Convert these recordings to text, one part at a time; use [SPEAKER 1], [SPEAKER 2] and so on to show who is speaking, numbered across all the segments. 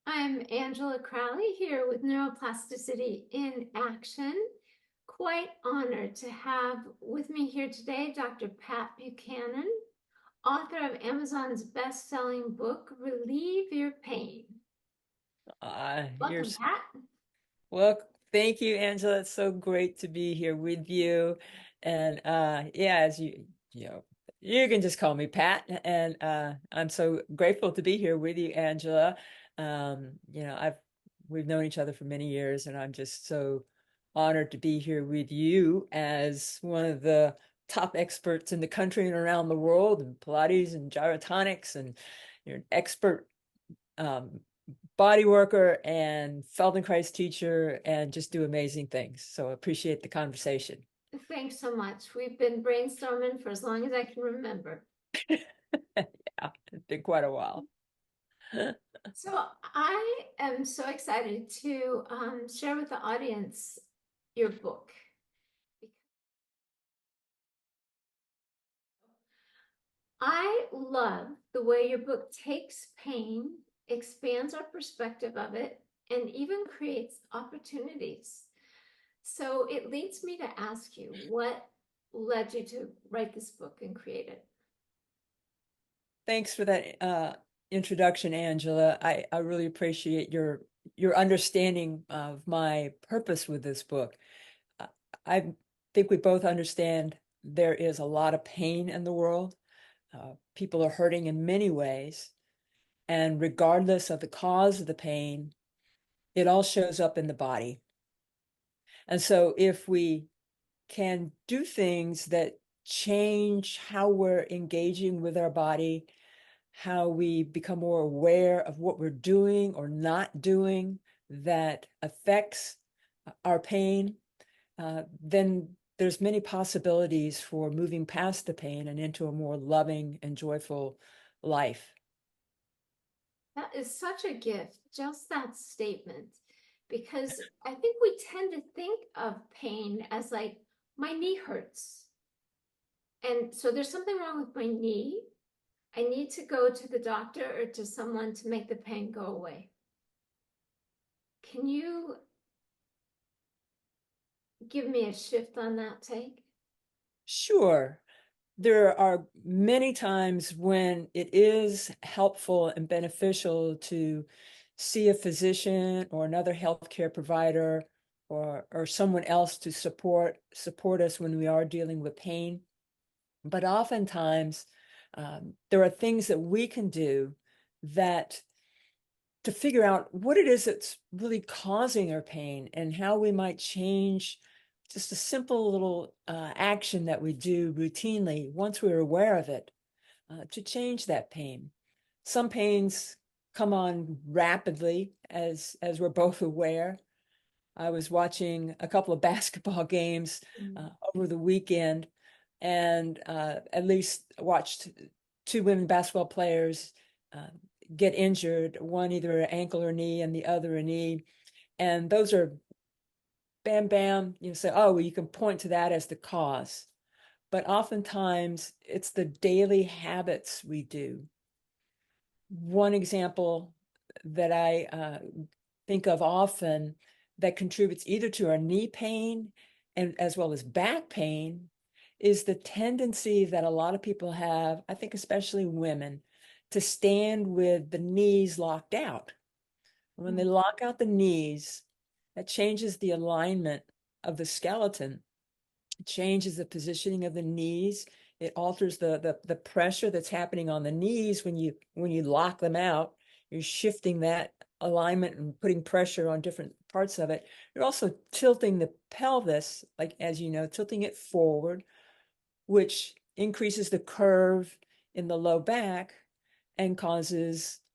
[SPEAKER 1] I'm Angela Crowley here with Neuroplasticity in Action. Quite honored to have with me here today Dr. Pat Buchanan, author of Amazon's best-selling book, Relieve Your Pain.
[SPEAKER 2] Uh, you're
[SPEAKER 1] Welcome,
[SPEAKER 2] s-
[SPEAKER 1] Pat.
[SPEAKER 2] well, thank you, Angela. It's so great to be here with you. And yeah, as you know, you can just call me Pat. And I'm so grateful to be here with you, Angela. We've known each other for many years, and I'm just so honored to be here with you as one of the top experts in the country and around the world in Pilates and gyrotonics, and you're an expert um, body worker and Feldenkrais teacher and just do amazing things. So appreciate the conversation.
[SPEAKER 1] Thanks so much. We've been brainstorming for as long as I can remember.
[SPEAKER 2] Yeah, it's been quite a while.
[SPEAKER 1] So I am so excited to share with the audience your book. I love the way your book takes pain, expands our perspective of it, and even creates opportunities. So it leads me to ask you, what led you to write this book and create it?
[SPEAKER 2] Thanks for that introduction, Angela. I really appreciate your understanding of my purpose with this book. Uh, I think we both understand there is a lot of pain in the world. People are hurting in many ways, and regardless of the cause of the pain, it all shows up in the body. And so if we can do things that change how we're engaging with our body, how we become more aware of what we're doing or not doing that affects our pain, then there's many possibilities for moving past the pain and into a more loving and joyful life.
[SPEAKER 1] That is such a gift, just that statement, because I think we tend to think of pain as like, my knee hurts. And so there's something wrong with my knee. I need to go to the doctor or to someone to make the pain go away. Can you give me a shift on that take?
[SPEAKER 2] Sure. There are many times when it is helpful and beneficial to see a physician or another healthcare provider or someone else to support us when we are dealing with pain. But oftentimes, there are things that we can do that to figure out what it is that's really causing our pain and how we might change just a simple little action that we do routinely once we're aware of it to change that pain. Some pains come on rapidly, as we're both aware. I was watching a couple of basketball games
[SPEAKER 1] Mm.
[SPEAKER 2] over the weekend, and at least watched two women basketball players uh, get injured, one either an ankle or knee and the other a knee. And those are bam, bam, you say, oh, well, you can point to that as the cause. But oftentimes it's the daily habits we do. One example that I think of often that contributes either to our knee pain and as well as back pain is the tendency that a lot of people have, I think especially women, to stand with the knees locked out. When they
[SPEAKER 1] Mm.
[SPEAKER 2] lock out the knees, that changes the alignment of the skeleton. It changes the positioning of the knees. It alters the pressure that's happening on the knees when you lock them out. You're shifting that alignment and putting pressure on different parts of it. You're also tilting the pelvis, like as you know, tilting it forward, which increases the curve in the low back and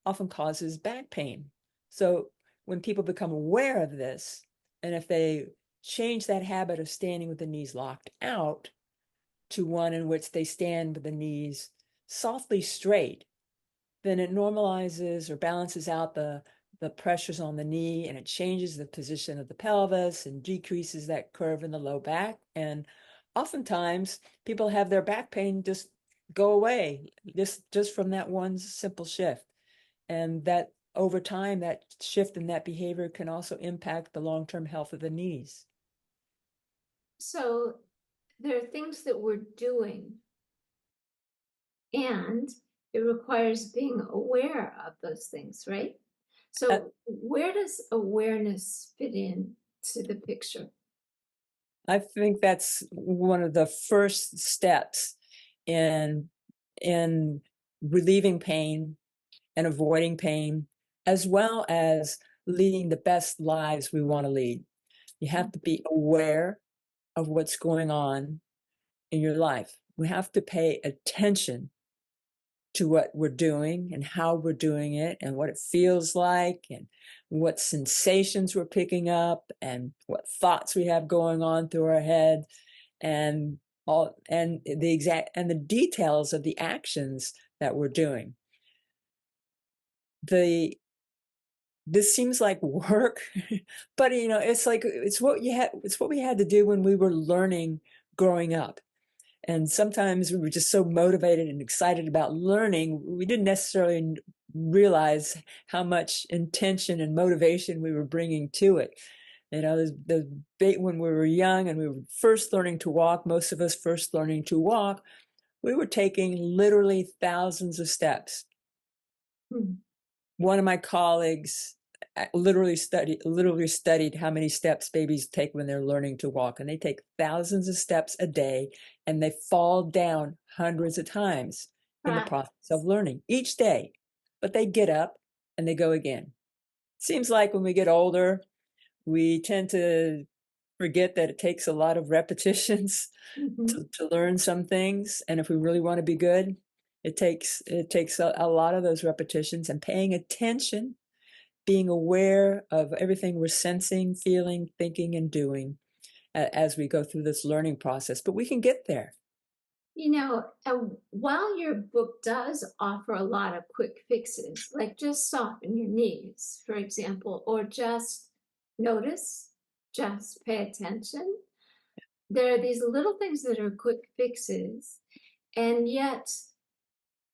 [SPEAKER 2] often causes back pain. So when people become aware of this, and if they change that habit of standing with the knees locked out to one in which they stand with the knees softly straight, then it normalizes or balances out the pressures on the knee, and it changes the position of the pelvis and decreases that curve in the low back. And oftentimes people have their back pain just go away just from that one simple shift. And that over time, that shift in that behavior can also impact the long-term health of the knees.
[SPEAKER 1] So there are things that we're doing, and it requires being aware of those things, right?
[SPEAKER 2] Uh,
[SPEAKER 1] So where does awareness fit in to the picture?
[SPEAKER 2] I think that's one of the first steps in in relieving pain and avoiding pain, as well as leading the best lives we want to lead. You have to be aware of what's going on in your life. We have to pay attention to what we're doing and how we're doing it and what it feels like and what sensations we're picking up and what thoughts we have going on through our head and all and the exact and the details of the actions that we're doing. This seems like work, but it's like it's what we had to do when we were learning growing up. And sometimes we were just so motivated and excited about learning, we didn't necessarily realize how much intention and motivation we were bringing to it. When we were young and we were first learning to walk, most of us first learning to walk, we were taking literally thousands of steps.
[SPEAKER 1] Hmm.
[SPEAKER 2] One of my colleagues literally studied how many steps babies take when they're learning to walk, and they take thousands of steps a day, and they fall down hundreds of times in the process of learning each day, but they get up and they go again. Seems like when we get older, we tend to forget that it takes a lot of repetitions
[SPEAKER 1] Mm-hmm.
[SPEAKER 2] to learn some things, and if we really want to be good, it takes a lot of those repetitions and paying attention, being aware of everything we're sensing, feeling, thinking, and doing as we go through this learning process. But we can get there.
[SPEAKER 1] While your book does offer a lot of quick fixes, like just soften your knees, for example, or just notice, just pay attention, there are these little things that are quick fixes. And yet,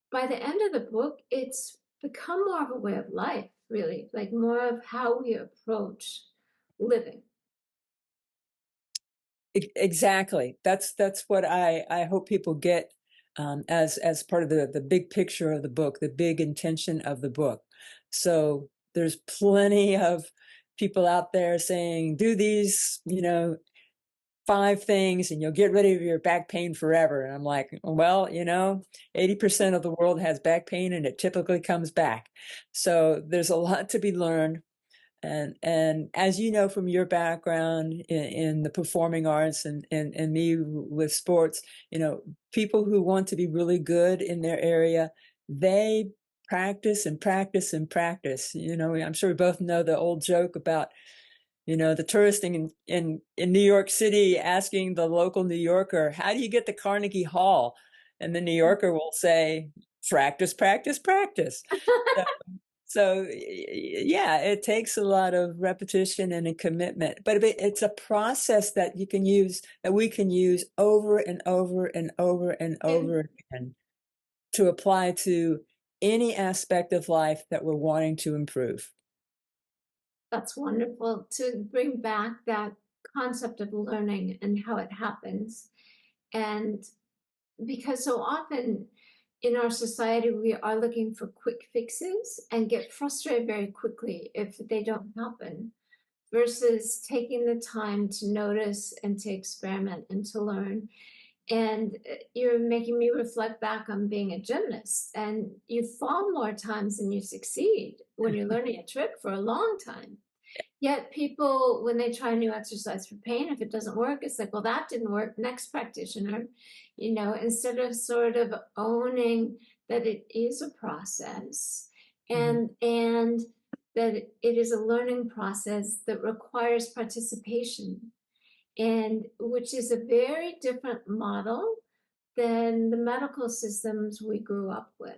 [SPEAKER 1] by the end of the book, it's become more of a way of life, really, like more of how we approach living.
[SPEAKER 2] Exactly. That's what I hope people get as part of the big picture of the book, the big intention of the book. So there's plenty of people out there saying, do these, 5 things and you'll get rid of your back pain forever. And I'm like, well, 80% of the world has back pain and it typically comes back. So there's a lot to be learned. And as you know from your background in the performing arts and me with sports, people who want to be really good in their area, they practice and practice and practice. I'm sure we both know the old joke about the tourist in New York City asking the local New Yorker, how do you get to Carnegie Hall? And the New Yorker will say, practice, practice, practice. So yeah, it takes a lot of repetition and a commitment, but it's a process that we can use over and over and over and over again to apply to any aspect of life that we're wanting to improve.
[SPEAKER 1] That's wonderful to bring back that concept of learning and how it happens. And because so often in our society, we are looking for quick fixes and get frustrated very quickly if they don't happen, versus taking the time to notice and to experiment and to learn. And you're making me reflect back on being a gymnast, and you fall more times than you succeed when you're learning a trick for a long time. Yet people, when they try a new exercise for pain, if it doesn't work, it's like, well, that didn't work. Next practitioner, instead of sort of owning that it is a process and that it is a learning process that requires participation, and which is a very different model than the medical systems we grew up with.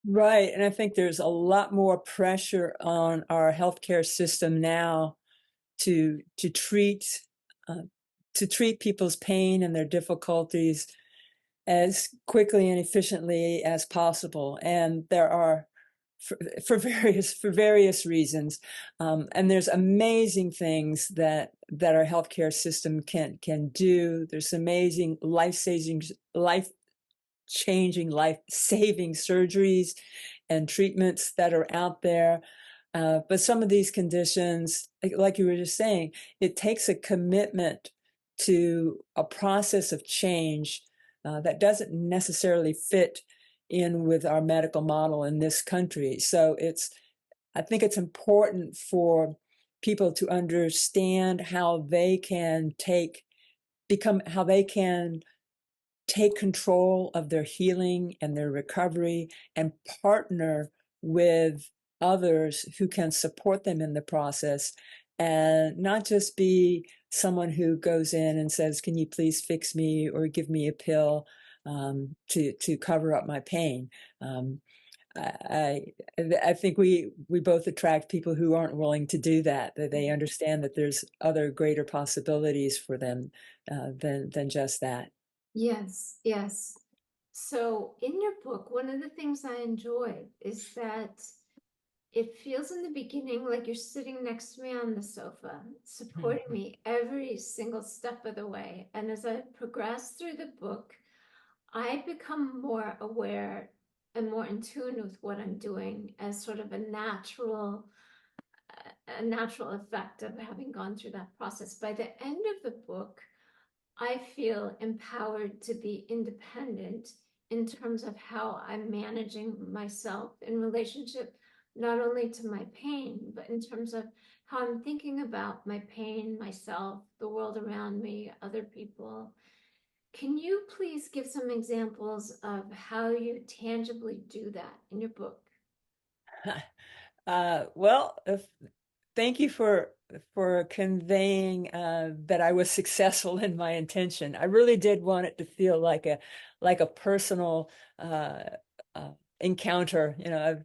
[SPEAKER 2] Right. And I think there's a lot more pressure on our healthcare system now to uh, treat people's pain and their difficulties as quickly and efficiently as possible. And there are for various reasons, and there's amazing things that our healthcare system can do. There's amazing life changing, life saving surgeries and treatments that are out there. But some of these conditions, like you were just saying, it takes a commitment to a process of change that doesn't necessarily fit in with our medical model in this country. So I think it's important for people to understand how they can take control of their healing and their recovery and partner with others who can support them in the process, and not just be someone who goes in and says, can you please fix me or give me a pill to cover up my pain. I I think we both attract people who aren't willing to do that they understand that there's other greater possibilities for them than just that.
[SPEAKER 1] Yes, yes. So in your book, one of the things I enjoyed is that it feels in the beginning like you're sitting next to me on the sofa, supporting me every single step of the way. And as I progress through the book, I become more aware and more in tune with what I'm doing as sort of a natural effect of having gone through that process. By the end of the book, I feel empowered to be independent in terms of how I'm managing myself in relationship not only to my pain, but in terms of how I'm thinking about my pain, myself, the world around me, other people. Can you please give some examples of how you tangibly do that in your book?
[SPEAKER 2] Well, thank you for conveying that I was successful in my intention. I really did want it to feel like a personal uh, uh, encounter. You know,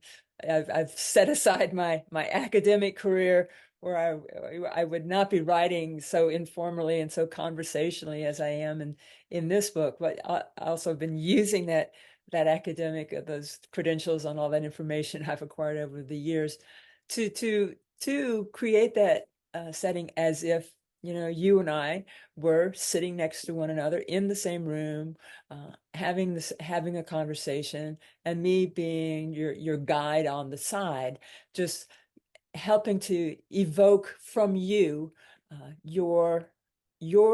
[SPEAKER 2] I've set aside my academic career where I would not be writing so informally and so conversationally as I am in this book, but I also been using that academic, those credentials on all that information I've acquired over the years to create that setting as if, you know, you and I were sitting next to one another in the same room, having a conversation, and me being your guide on the side, just helping to evoke from you your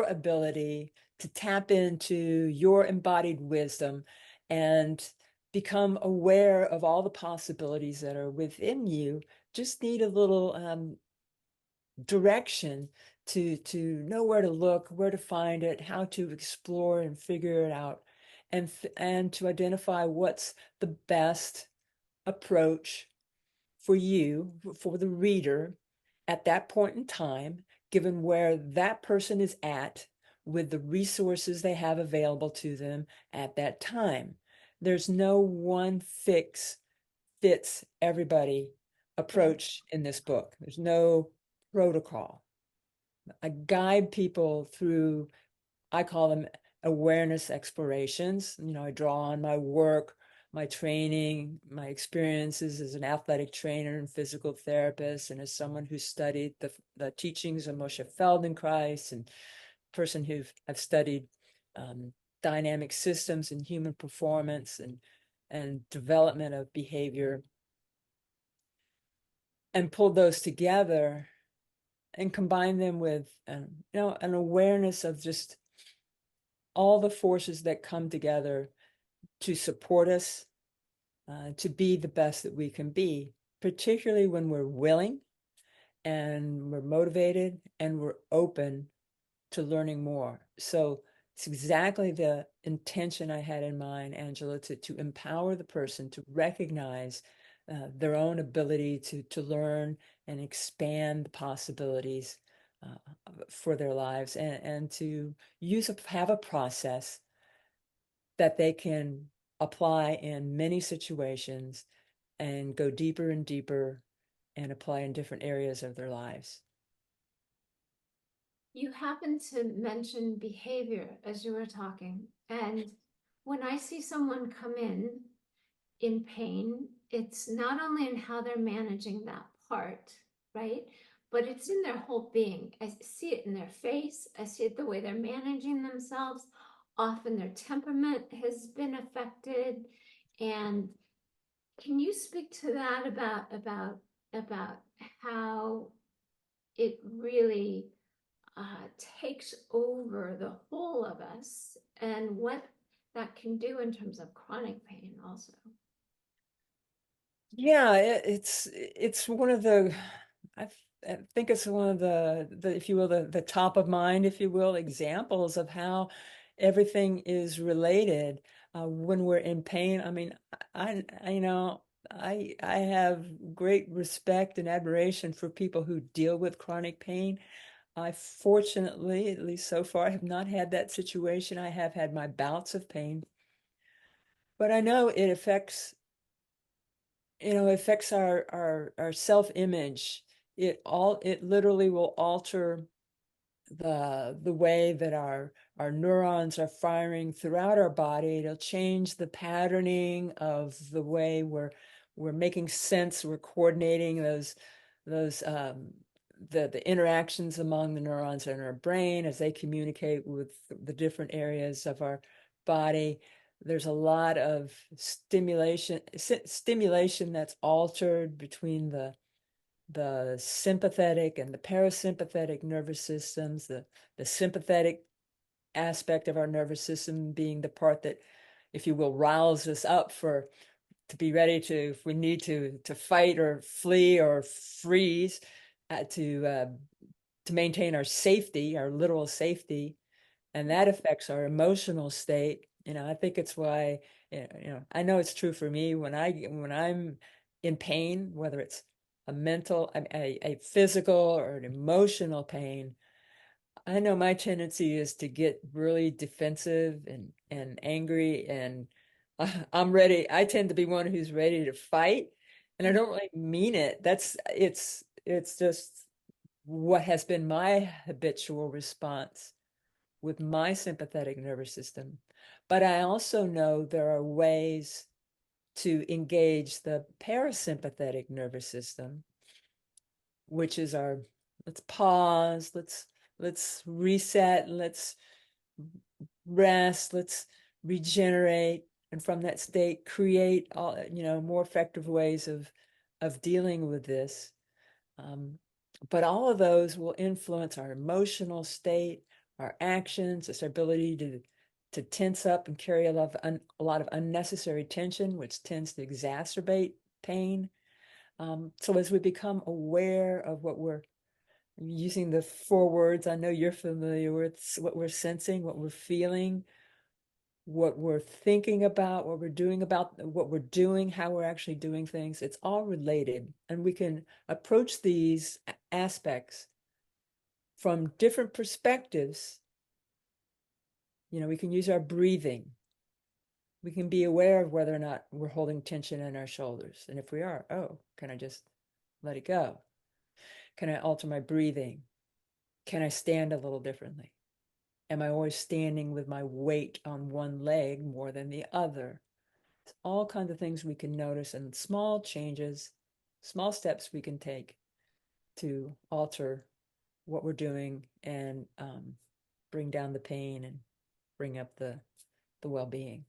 [SPEAKER 2] ability to tap into your embodied wisdom and become aware of all the possibilities that are within you. Just need a little direction to know where to look, where to find it, how to explore and figure it out, and to identify what's the best approach for you, for the reader, at that point in time, given where that person is at with the resources they have available to them at that time. There's no one fits everybody approach in this book. There's no protocol. I guide people through, I call them awareness explorations. You know, I draw on my work, my training, my experiences as an athletic trainer and physical therapist, and as someone who studied the teachings of Moshe Feldenkrais, and person who I've studied dynamic systems and human performance and development of behavior, and pulled those together and combine them with you know, an awareness of just all the forces that come together to support us to be the best that we can be, particularly when we're willing and we're motivated and we're open to learning more. So it's exactly the intention I had in mind, Angela, to empower the person to recognize their own ability to learn and expand the possibilities for their lives, and to have a process that they can apply in many situations and go deeper and deeper and apply in different areas of their lives.
[SPEAKER 1] You happened to mention behavior as you were talking. And when I see someone come in pain, it's not only in how they're managing that part, right? But it's in their whole being. I see it in their face. I see it the way they're managing themselves. Often their temperament has been affected. And can you speak to that about how it really takes over the whole of us and what that can do in terms of chronic pain also?
[SPEAKER 2] Yeah, it's one of the I, I think it's one of the if you will the top of mind, if you will, examples of how everything is related when we're in pain. I mean, you know, I have great respect and admiration for people who deal with chronic pain. I fortunately, at least so far, have not had that situation. I have had my bouts of pain, but I know it affects affects our self-image. It literally will alter the way that our neurons are firing throughout our body. It'll change the patterning of the way we're making sense, we're coordinating those the interactions among the neurons in our brain as they communicate with the different areas of our body. There's a lot of stimulation that's altered between the sympathetic and the parasympathetic nervous systems, the sympathetic aspect of our nervous system being the part that, if you will, riles us up to be ready to, if we need to fight or flee or freeze, to maintain our safety, our literal safety. And that affects our emotional state. I think it's why, I know it's true for me when I'm in pain, whether it's a mental, a physical or an emotional pain. I know my tendency is to get really defensive and angry, and I'm ready. I tend to be one who's ready to fight, and I don't really mean it. It's just what has been my habitual response with my sympathetic nervous system. But I also know there are ways to engage the parasympathetic nervous system, which is our let's pause, let's reset, let's rest, let's regenerate, and from that state create all more effective ways of dealing with this. But all of those will influence our emotional state, our actions, it's our ability to tense up and carry a lot of unnecessary tension, which tends to exacerbate pain. So as we become aware of what we're using, the four words I know you're familiar with, what we're sensing, what we're feeling, what we're thinking about, what we're doing, how we're actually doing things, it's all related. And we can approach these aspects from different perspectives. We can use our breathing. We can be aware of whether or not we're holding tension in our shoulders. And if we are, oh, can I just let it go? Can I alter my breathing? Can I stand a little differently? Am I always standing with my weight on one leg more than the other? It's all kinds of things we can notice, and small changes, small steps we can take to alter what we're doing and bring down the pain and bring up the well-being.